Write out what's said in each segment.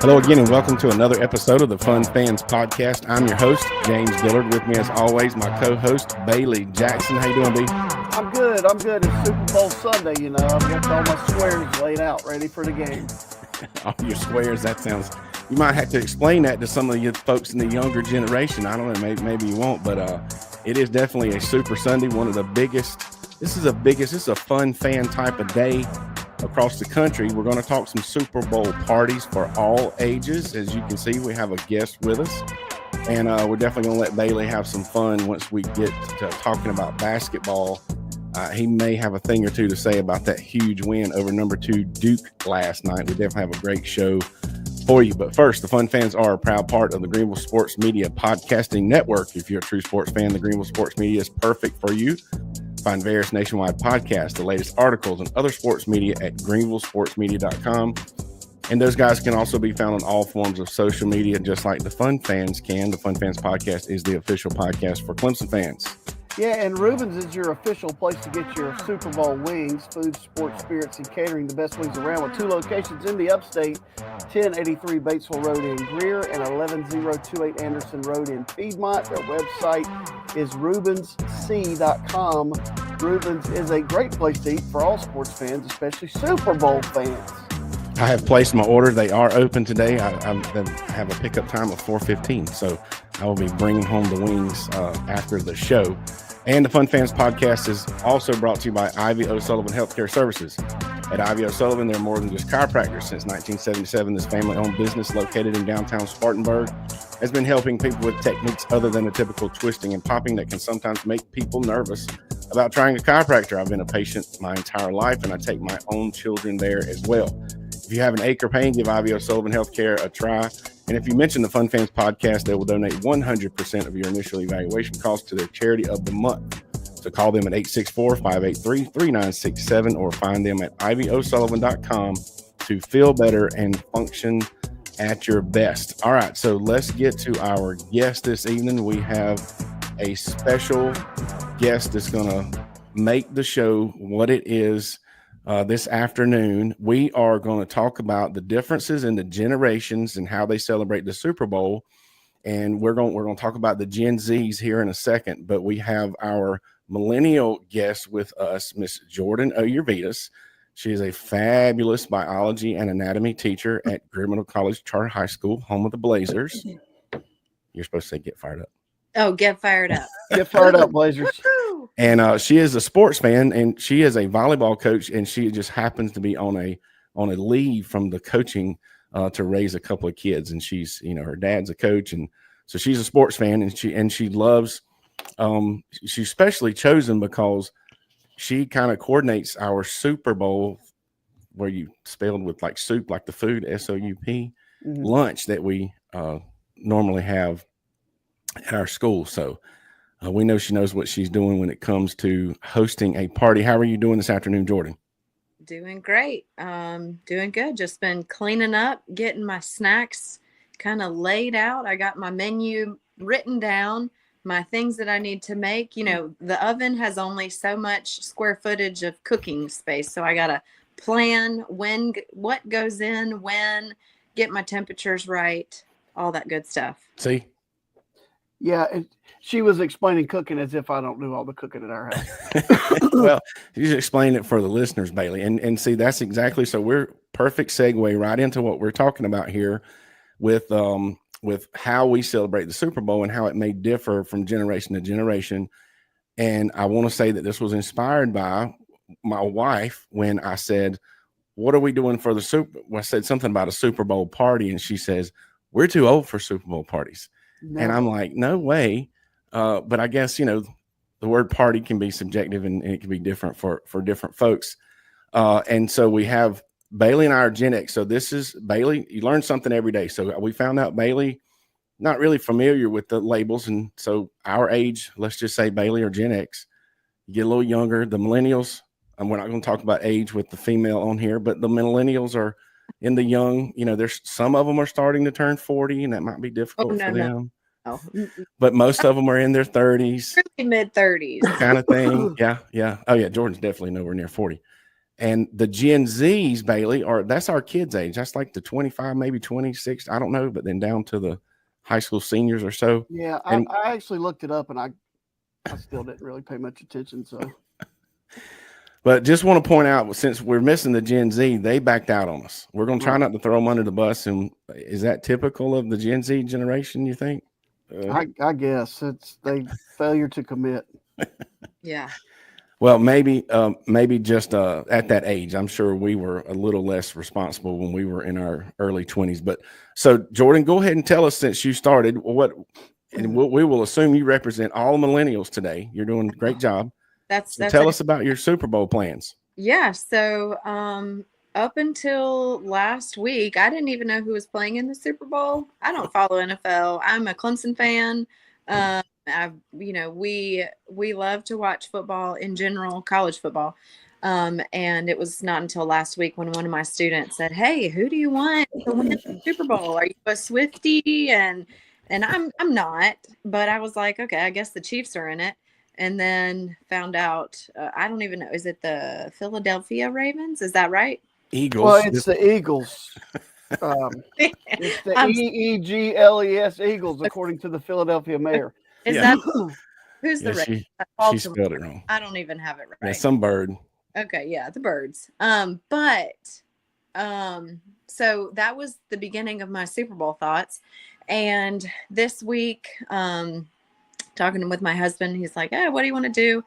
Hello again, and welcome to another episode of the Fun Fans Podcast. I'm your host, James Dillard. With me, as always, my co-host, Bailey Jackson. How you doing, B? I'm good. It's Super Bowl Sunday, you know. I've got all my squares laid out, ready for the game. All your squares, that sounds... You might have to explain that to some of you folks in the younger generation. I don't know, maybe you won't, but it is definitely a Super Sunday, one of the biggest. This is a fun fan type of day across the country. We're going to talk some Super Bowl parties for all ages. As you can see, we have a guest with us, and we're definitely going to let Bailey have some fun once we get to talking about basketball. He may have a thing or two to say about that huge win over number 2 Duke last night. We definitely have a great show for you. But first, the Fun Fans are a proud part of the Greenville Sports Media Podcasting Network. If you're a true sports fan, the Greenville Sports Media is perfect for you. Find various nationwide podcasts, the latest articles, and other sports media at greenvillesportsmedia.com. And those guys can also be found on all forms of social media, just like the Fun Fans can. The Fun Fans Podcast is the official podcast for Clemson fans. Yeah, and Reuben's is your official place to get your Super Bowl wings, food, sports, spirits, and catering, the best wings around, with 2 locations in the upstate, 1083 Batesville Road in Greer and 11028 Anderson Road in Piedmont. Their website is reubensc.com. Reuben's is a great place to eat for all sports fans, especially Super Bowl fans. I have placed my order. They are open today. I have a pickup time of 4:15, so I will be bringing home the wings after the show. And the Fun Fans Podcast is also brought to you by Ivy O'Sullivan Healthcare Services. At Ivy O'Sullivan, they're more than just chiropractors. Since 1977, this family-owned business located in downtown Spartanburg has been helping people with techniques other than the typical twisting and popping that can sometimes make people nervous about trying a chiropractor. I've been a patient my entire life, and I take my own children there as well. If you have an ache or pain, give Ivy O'Sullivan Healthcare a try. And if you mention the Fun Fans Podcast, they will donate 100% of your initial evaluation cost to their charity of the month. So call them at 864-583-3967 or find them at ivyosullivan.com to feel better and function at your best. All right, so let's get to our guest this evening. We have a special guest that's going to make the show what it is. This afternoon, we are going to talk about the differences in the generations and how they celebrate the Super Bowl. And we're going to talk about the Gen Zs here in a second. But we have our millennial guest with us, Miss Jordan Oyervitas. She is a fabulous biology and anatomy teacher at Grinnell College Charter High School, home of the Blazers. You're supposed to say get fired up. Oh, get fired up. Get fired up, Blazers. And she is a sports fan, and she is a volleyball coach, and she just happens to be on a leave from the coaching to raise a couple of kids. And she's, her dad's a coach, and so she's a sports fan, and she loves. She's specially chosen because she kind of coordinates our Super Bowl, where you spelled with like soup, like the food, SOUP, lunch that we normally have at our school. So we know she knows what she's doing when it comes to hosting a party. How are you doing this afternoon, Jordan? Doing great. Doing good. Just been cleaning up, getting my snacks kind of laid out. I got my menu written down, my things that I need to make. The oven has only so much square footage of cooking space, so I got to plan what goes in, when, get my temperatures right, all that good stuff. See? Yeah, she was explaining cooking as if I don't do all the cooking at our house. Well, you just explain it for the listeners, Bailey. And see, that's exactly, so we're perfect segue right into what we're talking about here with how we celebrate the Super Bowl and how it may differ from generation to generation. And I want to say that this was inspired by my wife when I said, what are we doing for the Super? Well, I said something about a Super Bowl party, and she says, we're too old for Super Bowl parties. No. And I'm like, no way. But I guess, the word party can be subjective and it can be different for different folks. And so we have Bailey and I are Gen X. So this is Bailey. You learn something every day. So we found out Bailey, not really familiar with the labels. And so our age, let's just say Bailey or Gen X, you get a little younger. The millennials, and we're not going to talk about age with the female on here, but the millennials are in the young, there's some of them are starting to turn 40, and that might be difficult for them. No. But most of them are in their 30s, mid 30s kind of thing. Yeah. Oh yeah, Jordan's definitely nowhere near 40. And the Gen Zs, Bailey, that's our kids' age. That's like the 25, maybe 26. I don't know, but then down to the high school seniors or so. Yeah, And I actually looked it up, and I still didn't really pay much attention. So, but just want to point out, since we're missing the Gen Z, they backed out on us. We're going to try not to throw them under the bus. And is that typical of the Gen Z generation, you think? I guess it's they failure to commit. Yeah. Well, maybe just at that age, I'm sure we were a little less responsible when we were in our early 20s. But so, Jordan, go ahead and tell us, since you started, and we will assume you represent all millennials today. You're doing a great job. Tell us about your Super Bowl plans. Yeah. So up until last week, I didn't even know who was playing in the Super Bowl. I don't follow NFL. I'm a Clemson fan. We love to watch football in general, college football. And it was not until last week when one of my students said, "Hey, who do you want to win the Super Bowl? Are you a Swiftie?" And I'm not, but I was like, okay, I guess the Chiefs are in it. And then found out, I don't even know, is it the Philadelphia Ravens? Is that right? Eagles. Well, it's the Eagles. It's the EEGLES Eagles, according to the Philadelphia mayor. Is that who's the Ravens? She spelled it wrong. I don't even have it right. Yeah, some bird. Okay, yeah, the birds. So that was the beginning of my Super Bowl thoughts. And this week, talking with my husband, he's like, "Hey, what do you want to do?"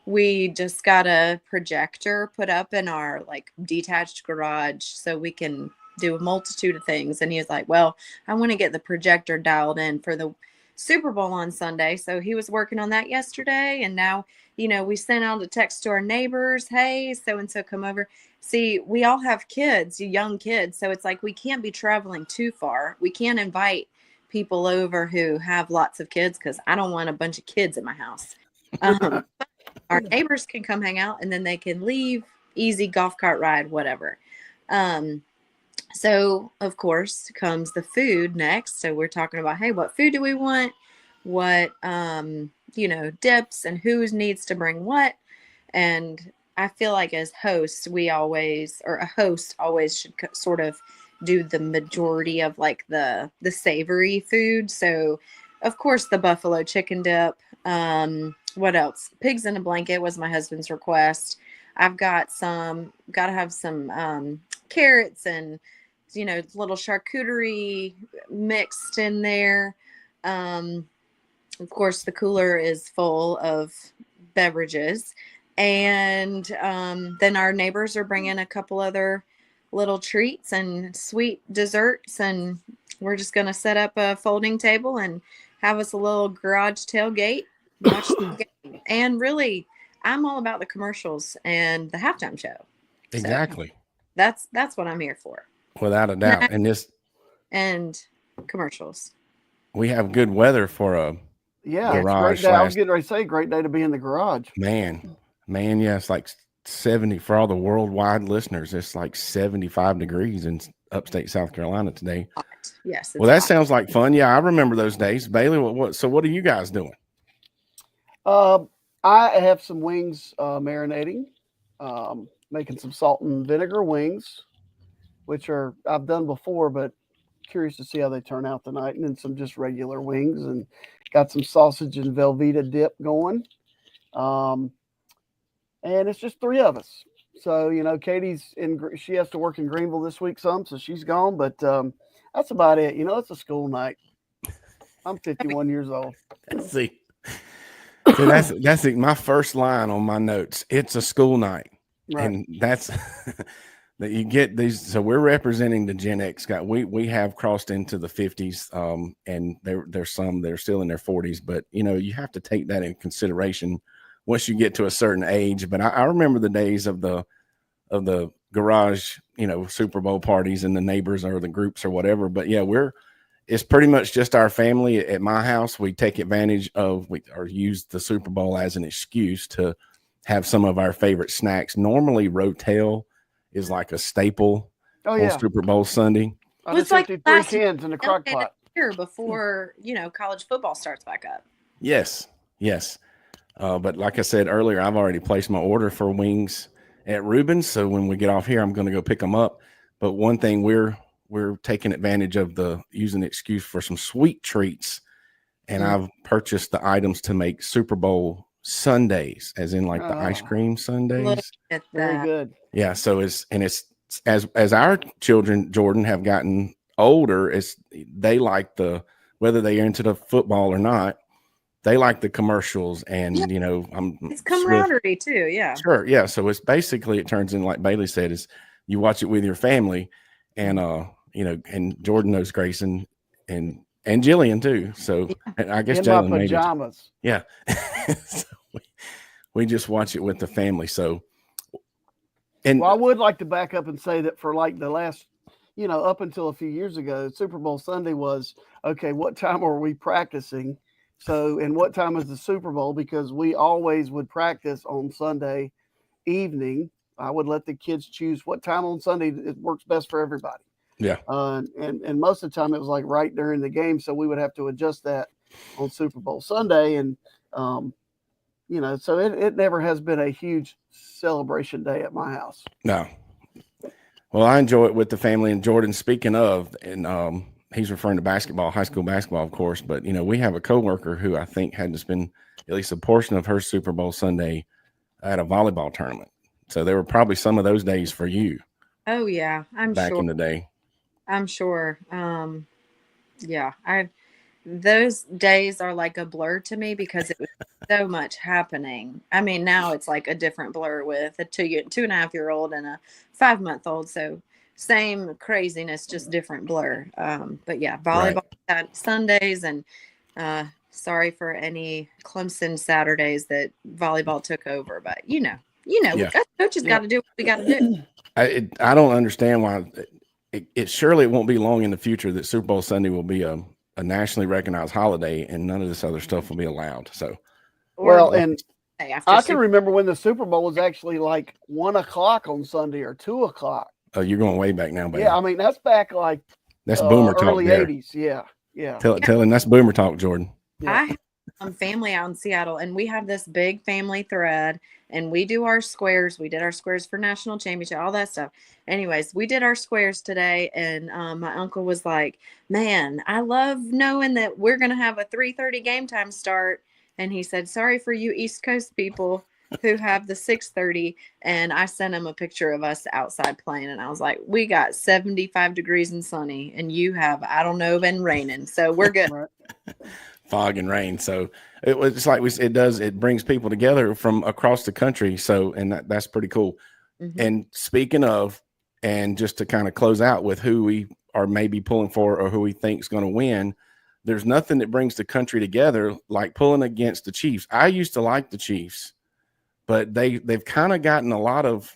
We just got a projector put up in our like detached garage so we can do a multitude of things. And he was like, "Well, I want to get the projector dialed in for the Super Bowl on Sunday." So he was working on that yesterday. And now, we sent out a text to our neighbors, "Hey, so-and-so come over." See, we all have kids, young kids. So it's like, we can't be traveling too far. We can't invite people over who have lots of kids, because I don't want a bunch of kids in my house. Our neighbors can come hang out, and then they can leave, easy golf cart ride, whatever. So of course comes the food next. So we're talking about, hey, what food do we want? What, dips, and who needs to bring what. And I feel like as hosts, a host always should sort of do the majority of like the savory food. So of course the buffalo chicken dip. What else? Pigs in a blanket was my husband's request. I've got to have some carrots and little charcuterie mixed in there. Of course the cooler is full of beverages. And then our neighbors are bringing a couple other little treats and sweet desserts, and we're just going to set up a folding table and have us a little garage tailgate, watch the game. And really, I'm all about the commercials and the halftime show. Exactly. So that's what I'm here for, without a doubt. And commercials. We have good weather for a garage. It's a great day. I was getting ready to say, great day to be in the garage. Man, yeah, it's like 70 for all the worldwide listeners. It's like 75 degrees in upstate South Carolina today. Hot. Yes. Well, that sounds like fun. Yeah, I remember those days. Bailey, what are you guys doing? I have some wings marinating, making some salt and vinegar wings, which I've done before, but curious to see how they turn out tonight. And then some just regular wings, and got some sausage and Velveeta dip going. And it's just three of us. So, Katie's she has to work in Greenville this week so she's gone, but that's about it. It's a school night. I'm 51 years old. See, that's my first line on my notes. It's a school night. Right. And that's that you get these. So we're representing the Gen X guy. We have crossed into the 50s, and there's some that are still in their 40s, but you have to take that in consideration once you get to a certain age. But I remember the days of the garage, Super Bowl parties and the neighbors or the groups or whatever. But yeah, it's pretty much just our family at my house. We take advantage of or use the Super Bowl as an excuse to have some of our favorite snacks. Normally Rotel is like a staple on Super Bowl Sunday. I just emptied 3 cans in the crock pot. Here before, college football starts back up. Yes. But like I said earlier, I've already placed my order for wings. at Rubens. So when we get off here, I'm going to go pick them up. But one thing we're taking advantage of using the excuse for some sweet treats. And I've purchased the items to make Super Bowl sundaes, as in like the ice cream Look sundaes. at Very that. good. Yeah. So it's as our children, Jordan, have gotten older, they like whether they're into the football or not, they like the commercials and, Yeah. I'm It's camaraderie too. Yeah. Sure. Yeah. So it's basically, it turns in, like Bailey said, is you watch it with your family and, and Jordan knows Grayson and Jillian too. So and I guess In my Jalen maybe. pajamas. Yeah. So we just watch it with the family. So, and Well, I would like to back up and say that for like the last, up until a few years ago, Super Bowl Sunday was, okay, what time are we practicing? So, and what time is the Super Bowl? Because we always would practice on Sunday evening. I would let the kids choose what time on Sunday it works best for everybody. yeah. And most of the time it was like right during the game. So we would have to adjust that on Super Bowl Sunday. And, so it never has been a huge celebration day at my house. No. Well, I enjoy it with the family. And Jordan, speaking of, and he's referring to basketball, high school basketball, of course. But, we have a coworker who I think had to spend at least a portion of her Super Bowl Sunday at a volleyball tournament. So there were probably some of those days for you. Oh yeah, I'm back sure. in the day. I'm sure. Yeah, those days are like a blur to me because it was so much happening. I mean, now it's like a different blur with a 2.5-year-old and a 5-month-old. So same craziness, just different blur. But yeah, volleyball Sundays and sorry for any Clemson Saturdays that volleyball took over, but yeah. us coaches got to do what we got to do. I don't understand why it surely it won't be long in the future that Super Bowl Sunday will be a nationally recognized holiday and none of this other stuff will be allowed. So, well, and I can remember when the Super Bowl was actually like 1 o'clock on Sunday or 2 o'clock. Oh, you're going way back now, baby. Yeah, I mean that's back like that's boomer talk. Early '80s. Yeah. Tell him that's boomer talk, Jordan. Yeah. I have some family out in Seattle, and we have this big family thread, and we do our squares. We did our squares for national championship, all that stuff. Anyways, we did our squares today, and my uncle was like, "Man, I love knowing that we're gonna have a 3:30 game time start." And he said, "Sorry for you East Coast people who have the 6:30." And I sent him a picture of us outside playing, and I was like, "We got 75 degrees and sunny, and you have, I don't know, been raining, so we're good." Fog and rain. So it's like it brings people together from across the country. So, and that's pretty cool. Mm-hmm. And speaking of, and just to kind of close out with who we are maybe pulling for or who we think is going to win, there's nothing that brings the country together like pulling against the Chiefs. I used to like the Chiefs, but they've kind of gotten a lot of,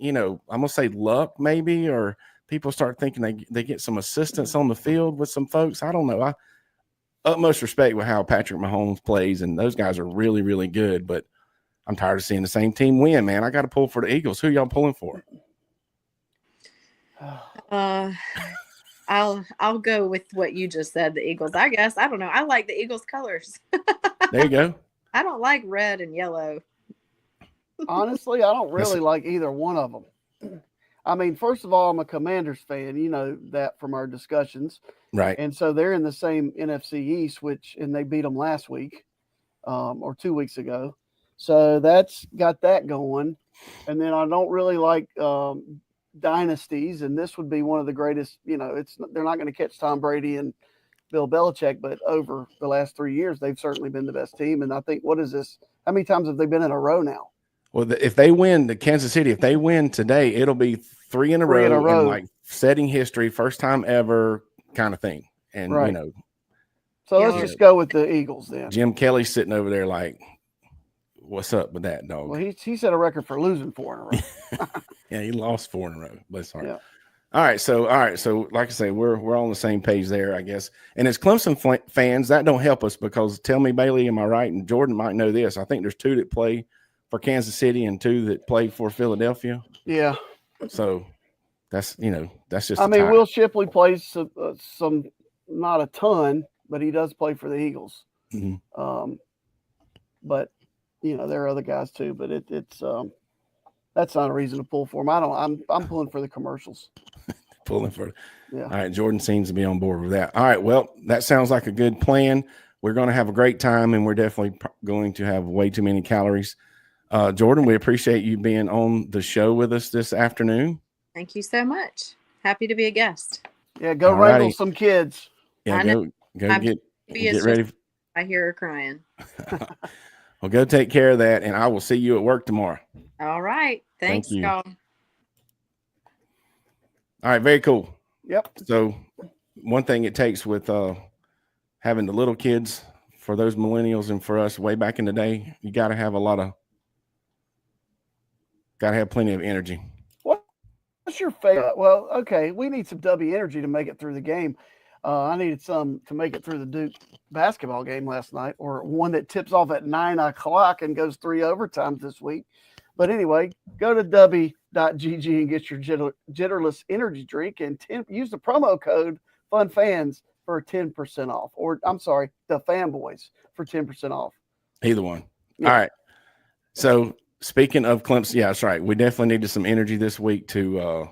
I'm going to say luck maybe, or people start thinking they get some assistance on the field with some folks. I don't know. Utmost respect with how Patrick Mahomes plays, and those guys are really, really good. But I'm tired of seeing the same team win, man. I got to pull for the Eagles. Who y'all pulling for? I'll go with what you just said, the Eagles. I guess. I don't know. I like the Eagles colors. There you go. I don't like red and yellow. Honestly, I don't really like either one of them. I mean, first of all, I'm a Commanders fan. You know that from our discussions. Right. And so they're in the same NFC East, and they beat them last week or 2 weeks ago. So that's got that going. And then I don't really like dynasties, and this would be one of the greatest. They're not going to catch Tom Brady and Bill Belichick, but over the last 3 years, they've certainly been the best team. And I think, what is this? How many times have they been in a row now? Well, if they win the Kansas City, if they win today, it'll be three in a row, and like setting history, first time ever kind of thing. And, so let's just go with the Eagles then. Jim Kelly's sitting over there like, what's up with that, dog? Well, he set a record for losing 4 in a row. Yeah, he lost 4 in a row. Bless heart. Yeah. All right. So like I say, we're on the same page there, I guess. And as Clemson fans, that don't help us because tell me, Bailey, am I right? And Jordan might know this. I think there's 2 that play for Kansas City and 2 that play for Philadelphia. Yeah. So that's just. I mean, Will Shipley plays some, not a ton, but he does play for the Eagles. Mm-hmm. But there are other guys too. But it's That's not a reason to pull for them. I'm pulling for the commercials. Pulling for it. Yeah. All right. Jordan seems to be on board with that. All right. Well, that sounds like a good plan. We're going to have a great time, and we're definitely going to have way too many calories. Jordan, we appreciate you being on the show with us this afternoon. Thank you so much. Happy to be a guest. Yeah, go All wrangle righty. some kids. Yeah, I know. go My get baby is ready. I hear her crying. Well, go take care of that, and I will see you at work tomorrow. All right. Thanks, you. y'all. All right, very cool. Yep. So one thing it takes with having the little kids, for those millennials and for us way back in the day, you got to have plenty of energy. What's your favorite? Well, okay, we need some W energy to make it through the game. I needed some to make it through the Duke basketball game last night, or one that tips off at 9 o'clock and goes 3 overtimes this week. But anyway, go to w.gg and get your Jitterless energy drink and use the promo code FUNFANS for 10% off. Or I'm sorry, the Fanboys for 10% off. Either one. Yeah. All right. So speaking of Clemson, yeah, that's right. We definitely needed some energy this week to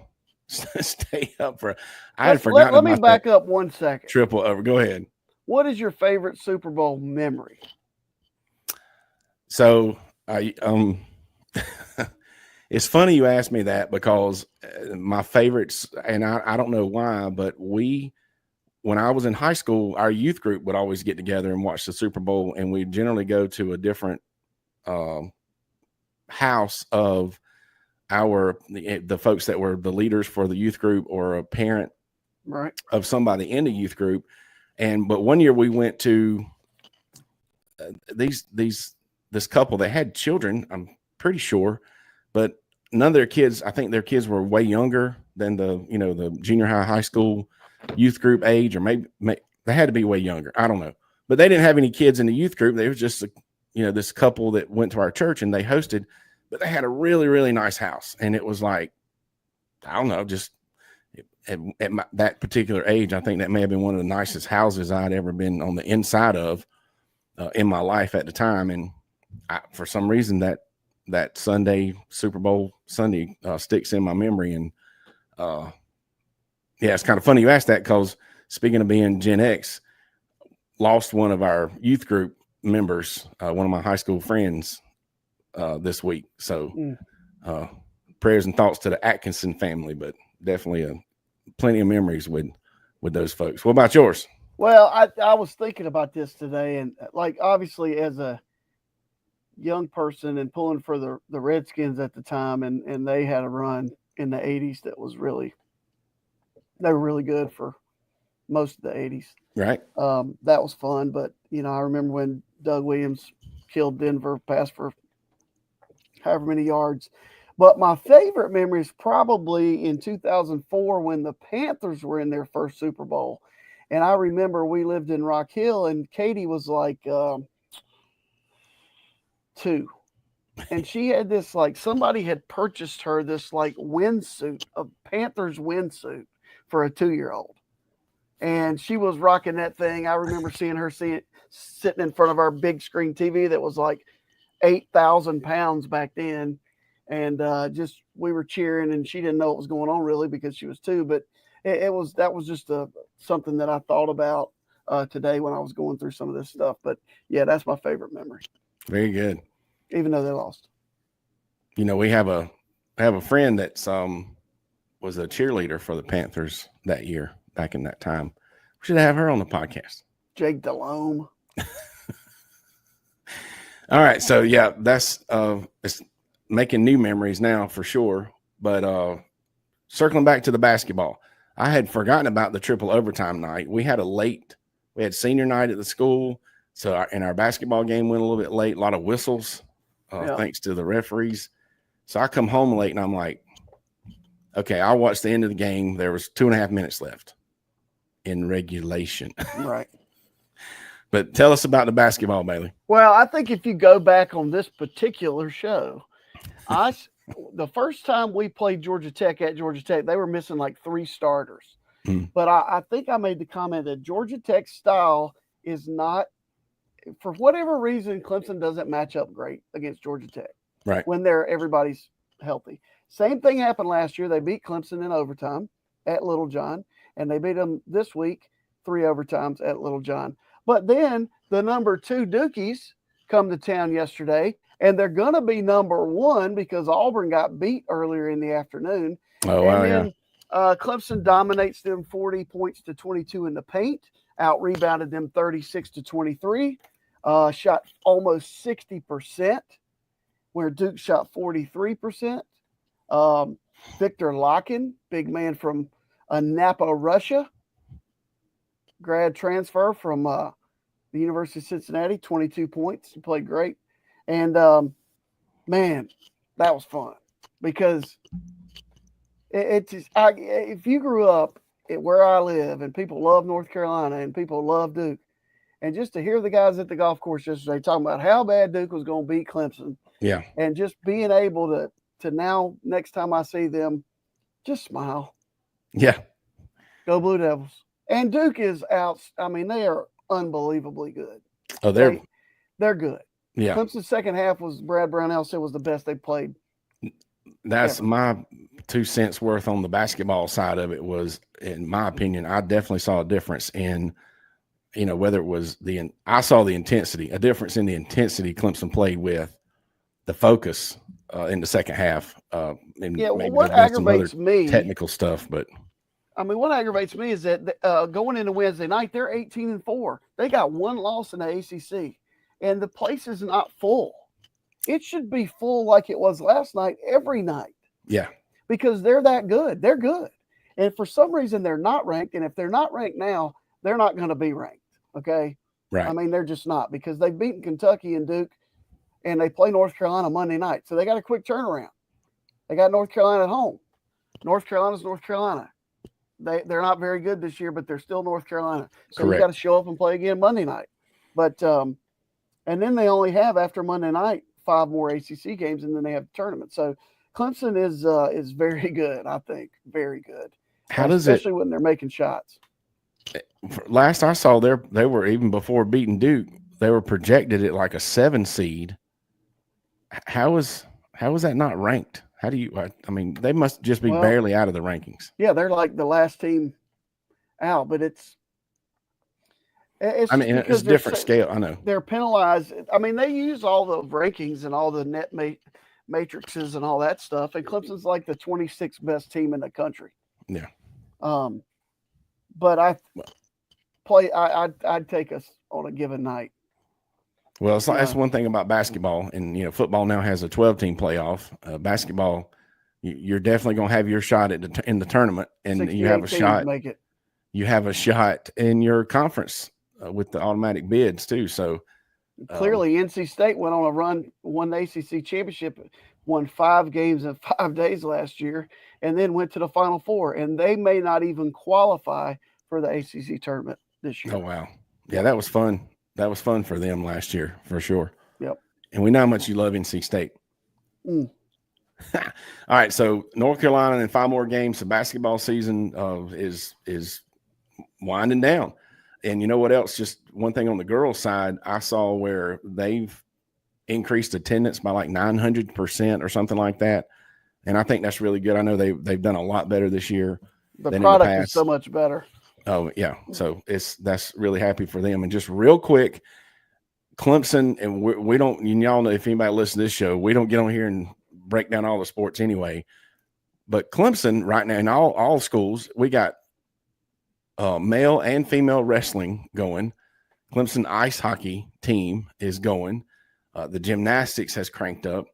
stay up for. I had forgotten. Let me back up 1 second. Triple over. Go ahead. What is your favorite Super Bowl memory? So it's funny you asked me that, because my favorites, and I don't know why, but when I was in high school, our youth group would always get together and watch the Super Bowl, and we'd generally go to a different house of the folks that were the leaders for the youth group, or a parent right of somebody in the youth group. But one year we went to this couple that had children, I'm pretty sure, but none of their kids, I think their kids were way younger than the junior high school youth group age, or maybe they had to be way younger. I don't know, but they didn't have any kids in the youth group. They was just this couple that went to our church, and they hosted, but they had a really, really nice house. And it was like, I don't know, just at that particular age, I think that may have been one of the nicest houses I'd ever been on the inside of in my life at the time. And for some reason that Sunday, Super Bowl Sunday, sticks in my memory. And yeah, it's kind of funny you asked that, because speaking of being Gen X, lost one of our youth group members, one of my high school friends, this week. So prayers and thoughts to the Atkinson family, but definitely plenty of memories with those folks. What about yours? Well, I was thinking about this today, and like, obviously as a young person and pulling for the Redskins at the time, and they had a run in the 80s that was they were really good for most of the 80s. Right. That was fun, but I remember when Doug Williams killed Denver, passed for however many yards. But my favorite memory is probably in 2004 when the Panthers were in their first Super Bowl. And I remember we lived in Rock Hill, and Katie was like 2. And she had this, like, somebody had purchased her this like windsuit, a Panthers windsuit for a 2-year-old. And she was rocking that thing. I remember seeing her sitting in front of our big screen TV that was like 8,000 pounds back then. And we were cheering, and she didn't know what was going on really because she was 2. But that was just something that I thought about today when I was going through some of this stuff. But yeah, that's my favorite memory. Very good. Even though they lost. We have a friend that's was a cheerleader for the Panthers that year, back in that time. We should have her on the podcast. Jake Delhomme. All right. So yeah, that's it's making new memories now for sure. But circling back to the basketball, I had forgotten about the triple overtime night. We had senior night at the school. So our basketball game went a little bit late, a lot of whistles, thanks to the referees. So I come home late, and I'm like, okay, I'll watch the end of the game. There was 2.5 minutes left in regulation. Right. But tell us about the basketball, Bailey. Well, I think if you go back on this particular show, the first time we played Georgia Tech at Georgia Tech, they were missing like 3 starters. But I think I made the comment that Georgia Tech's style is not, for whatever reason, Clemson doesn't match up great against Georgia Tech. Right. When everybody's healthy. Same thing happened last year. They beat Clemson in overtime at Little John, and they beat them this week 3 overtimes at Little John. But then the number 2 Dukies come to town yesterday, and they're going to be number 1 because Auburn got beat earlier in the afternoon. Oh, wow, yeah. Clemson dominates them 40 points to 22 in the paint, out-rebounded them 36 to 23, shot almost 60%, where Duke shot 43%. Victor Locken, big man from Napa, Russia, grad transfer from the University of Cincinnati, 22 points. He played great. And, man, that was fun because if you grew up where I live and people love North Carolina and people love Duke, and just to hear the guys at the golf course yesterday talking about how bad Duke was going to beat Clemson, yeah, and just being able to now, next time I see them, just smile. Yeah. Go Blue Devils. And Duke is out. I mean, they are unbelievably good. Oh, they're good. Yeah. Clemson's second half was, Brad Brownell said, was the best they played. That's my 2 cents worth on the basketball side of it. Was, in my opinion, I definitely saw a difference in, whether it was I saw the intensity, a difference in the intensity Clemson played with, the focus in the second half. And what aggravates me, technical stuff, but I mean, what aggravates me is that going into Wednesday night, they're 18-4. They got 1 loss in the ACC, and the place is not full. It should be full like it was last night, every night. Yeah. Because they're that good. They're good. And for some reason, they're not ranked. And if they're not ranked now, they're not going to be ranked. Okay. Right. I mean, they're just not, because they've beaten Kentucky and Duke, and they play North Carolina Monday night. So they got a quick turnaround. They got North Carolina at home. North Carolina's North Carolina. They're not very good this year, but they're still North Carolina. So Correct. You got to show up and play again Monday night. But and then they only have, after Monday night, 5 more ACC games, and then they have the tournament. So Clemson is very good, I think, very good. Especially when they're making shots. Last I saw, they were, even before beating Duke, they were projected at like a 7 seed. How is that not ranked? How do you? I mean, they must just be barely out of the rankings. Yeah, they're like the last team out, but it's I mean, it's a different scale. I know they're penalized. I mean, they use all the rankings and all the net matrices and all that stuff, and Clemson's like the 26th best team in the country. Yeah. But I'd take us on a given night. Well, that's one thing about basketball, and football now has a 12-team playoff. Basketball, you're definitely going to have your shot in the tournament, and you have a shot. Make it. You have a shot in your conference with the automatic bids too. So clearly, NC State went on a run, won the ACC championship, won 5 games in 5 days last year, and then went to the Final Four, and they may not even qualify for the ACC tournament this year. Oh wow, yeah, that was fun. That was fun for them last year, for sure. Yep. And we know how much you love NC State. All right, so North Carolina and 5 more games. The basketball season is winding down. And you know what else? Just one thing on the girls' side, I saw where they've increased attendance by like 900% or something like that. And I think that's really good. I know they've done a lot better this year. The product is so much better. Oh yeah, so that's really happy for them. And just real quick, Clemson, and we don't, y'all know, if anybody listens to this show, we don't get on here and break down all the sports anyway. But Clemson right now in all schools, we got male and female wrestling going. Clemson ice hockey team is going. The gymnastics has cranked up.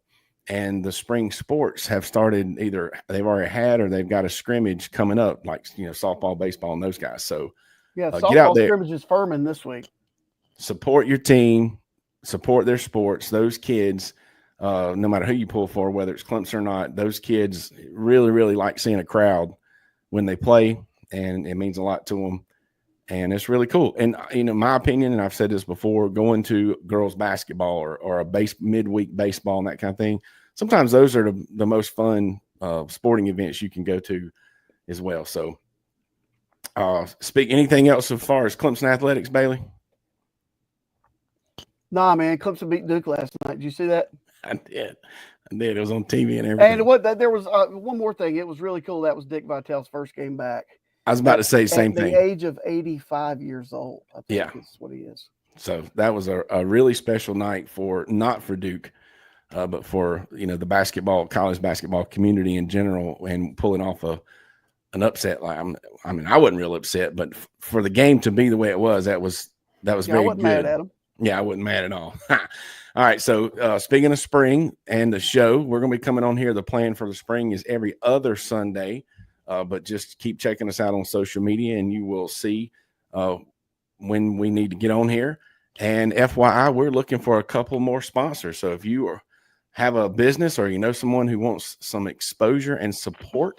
And the spring sports have started. Either they've already had or they've got a scrimmage coming up, like softball, baseball, and those guys. So yeah, softball get out there. Scrimmage is Furman this week. Support your team, support their sports. Those kids, no matter who you pull for, whether it's Clemson or not, those kids really, really like seeing a crowd when they play, and it means a lot to them. And it's really cool. And my opinion, and I've said this before, going to girls basketball or a midweek baseball and that kind of thing, sometimes those are the most fun sporting events you can go to as well. So speak anything else as far as Clemson athletics, Bailey? Nah, man, Clemson beat Duke last night. Did you see that? I did. I did. It was on TV and everything. And there was one more thing. It was really cool. That was Dick Vitale's first game back. I was about to say the same thing. At the age of 85 years old, I think is what he is. So that was a really special night not for Duke, but for the college basketball community in general, and pulling off an upset. Like I mean, I wasn't real upset, but for the game to be the way it was, that was very good. I wasn't mad at him. Yeah, I wasn't mad at all. All right, so speaking of spring and the show, we're going to be coming on here. The plan for the spring is every other Sunday, but just keep checking us out on social media, and you will see when we need to get on here. And FYI, we're looking for a couple more sponsors. So if you have a business or you know someone who wants some exposure and support,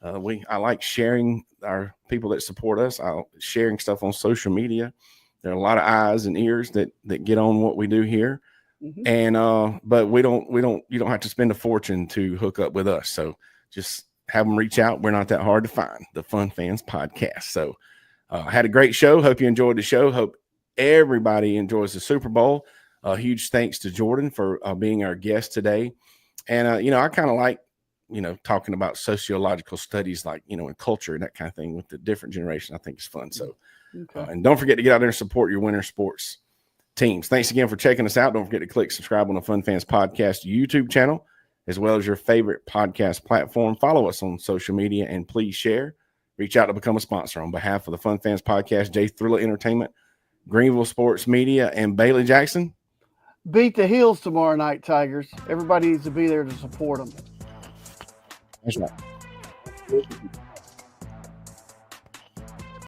I like sharing our people that support us. Sharing stuff on social media. There are a lot of eyes and ears that get on what we do here. Mm-hmm. And but you don't have to spend a fortune to hook up with us. So just have them reach out. We're not that hard to find. The Fun Fans Podcast. So had a great show. Hope you enjoyed the show. Hope everybody enjoys the Super Bowl. Huge thanks to Jordan for being our guest today. And I kind of like talking about sociological studies, like in culture and that kind of thing with the different generation. I think it's fun. So and don't forget to get out there and support your winter sports teams. Thanks again for checking us out. Don't forget to click subscribe on the Fun Fans Podcast YouTube channel, as well as your favorite podcast platform. Follow us on social media, and please share. Reach out to become a sponsor. On behalf of the Fun Fans Podcast, Jay Thriller Entertainment, Greenville Sports Media, and Bailey Jackson. Beat the Heels tomorrow night, Tigers. Everybody needs to be there to support them. That's right.